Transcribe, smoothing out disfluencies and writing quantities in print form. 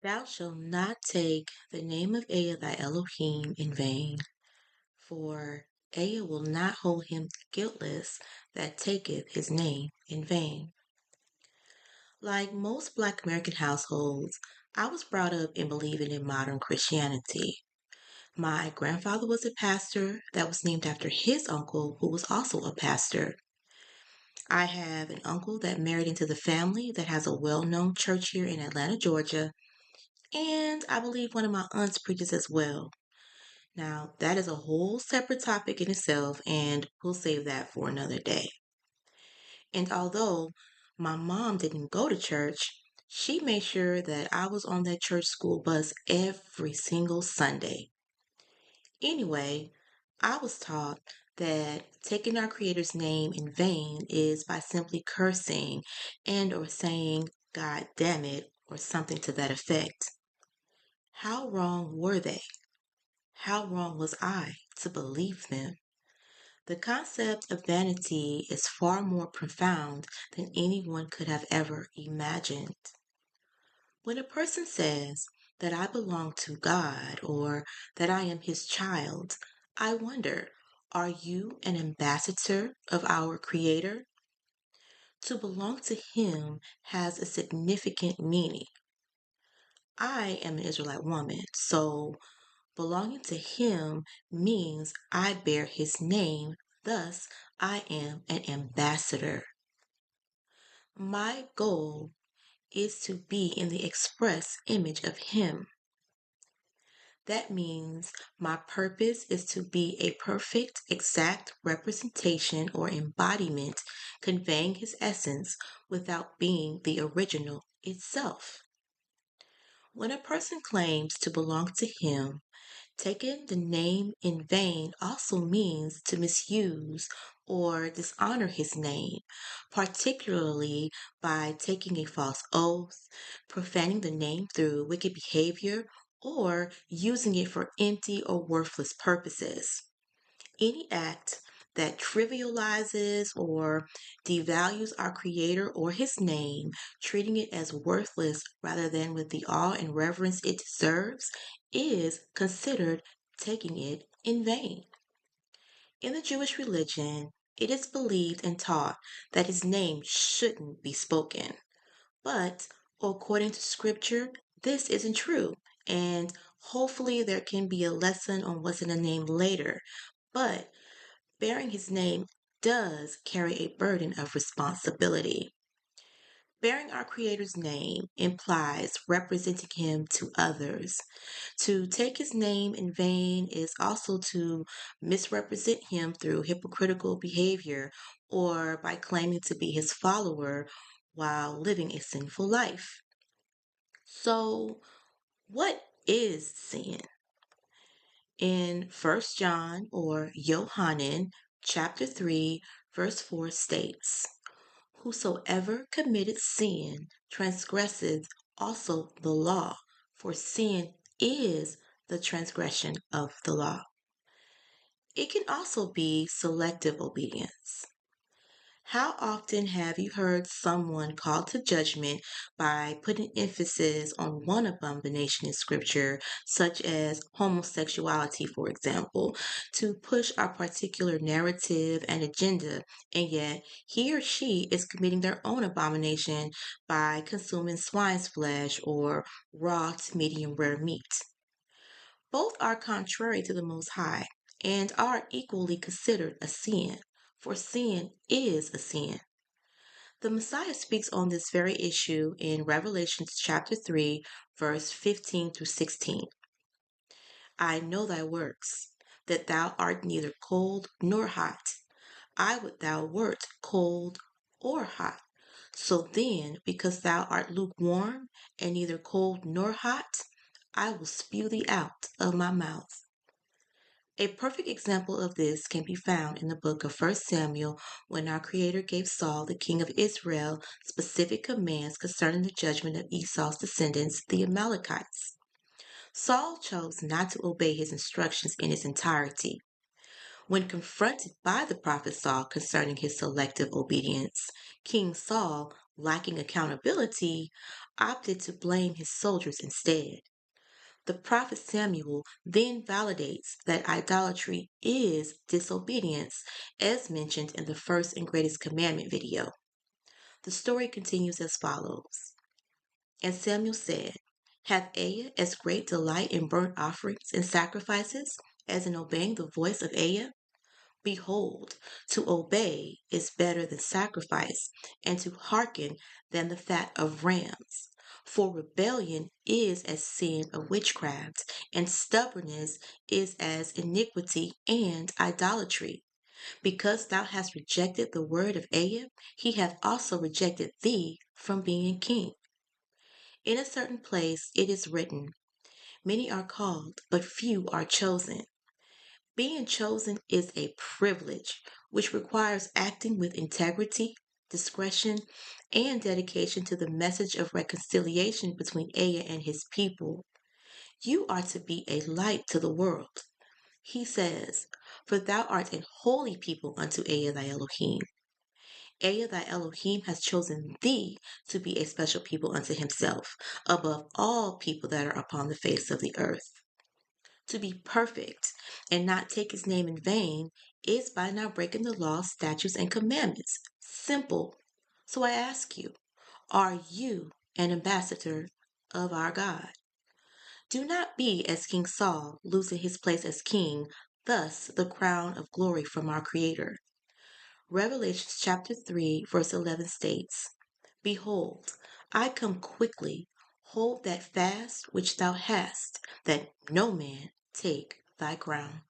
Thou shalt not take the name of Aviyah thy Elohim in vain, for Aviyah will not hold him guiltless that taketh his name in vain. Like most Black American households, I was brought up in believing in modern Christianity. My grandfather was a pastor that was named after his uncle, who was also a pastor. I have an uncle that married into the family that has a well known church here in Atlanta, Georgia, and I believe one of my aunts preaches as well. Now, that is a whole separate topic in itself, and we'll save that for another day. And although my mom didn't go to church, she made sure that I was on that church school bus every single Sunday. Anyway, I was taught that taking our Creator's name in vain is by simply cursing and or saying, God damn it, or something to that effect. How wrong were they? How wrong was I to believe them? The concept of vanity is far more profound than anyone could have ever imagined. When a person says that I belong to God or that I am his child, I wonder, are you an ambassador of our Creator? To belong to him has a significant meaning. I am an Israelite woman, so belonging to him means I bear his name, thus, I am an ambassador. My goal is to be in the express image of him. That means my purpose is to be a perfect, exact representation or embodiment, conveying his essence without being the original itself. When a person claims to belong to him, taking the name in vain also means to misuse or dishonor his name, particularly by taking a false oath, profaning the name through wicked behavior, or using it for empty or worthless purposes. Any act that trivializes or devalues our Creator or His name, treating it as worthless rather than with the awe and reverence it deserves, is considered taking it in vain. In the Jewish religion, it is believed and taught that His name shouldn't be spoken. But according to Scripture, this isn't true. And hopefully, there can be a lesson on what's in a name later. But bearing his name does carry a burden of responsibility. Bearing our Creator's name implies representing him to others. To take his name in vain is also to misrepresent him through hypocritical behavior or by claiming to be his follower while living a sinful life. So, what is sin? In First John or Yohanan chapter 3 verse 4 states, whosoever committeth sin transgresseth also the law, for sin is the transgression of the law. It can also be selective obedience. How often have you heard someone called to judgment by putting emphasis on one abomination in Scripture, such as homosexuality, for example, to push a particular narrative and agenda, and yet he or she is committing their own abomination by consuming swine's flesh or raw to medium rare meat? Both are contrary to the Most High and are equally considered a sin, for sin is a sin. The Messiah speaks on this very issue in Revelation chapter 3, verse 15 through 16. I know thy works, that thou art neither cold nor hot. I would thou wert cold or hot. So then, because thou art lukewarm and neither cold nor hot, I will spew thee out of my mouth. A perfect example of this can be found in the book of 1 Samuel when our Creator gave Saul, the king of Israel, specific commands concerning the judgment of Esau's descendants, the Amalekites. Saul chose not to obey his instructions in its entirety. When confronted by the prophet Saul concerning his selective obedience, King Saul, lacking accountability, opted to blame his soldiers instead. The prophet Samuel then validates that idolatry is disobedience, as mentioned in the first and greatest commandment video. The story continues as follows. And Samuel said, Hath Aviyah as great delight in burnt offerings and sacrifices as in obeying the voice of Aviyah? Behold, to obey is better than sacrifice, and to hearken than the fat of rams. For rebellion is as sin of witchcraft, and stubbornness is as iniquity and idolatry. Because thou hast rejected the word of Ahab, he hath also rejected thee from being king. In a certain place it is written, Many are called, but few are chosen. Being chosen is a privilege which requires acting with integrity, discretion, and dedication to the message of reconciliation between Aya and his people. You are to be a light to the world. He says, For thou art an holy people unto Aya thy Elohim. Aya thy Elohim has chosen thee to be a special people unto himself, above all people that are upon the face of the earth. To be perfect and not take his name in vain is by not breaking the laws, statutes, and commandments. Simple. So I ask you, are you an ambassador of our God? Do not be as King Saul, losing his place as king, thus the crown of glory from our Creator. Revelation chapter 3, verse 11 states, Behold, I come quickly. Hold that fast which thou hast, that no man take thy crown.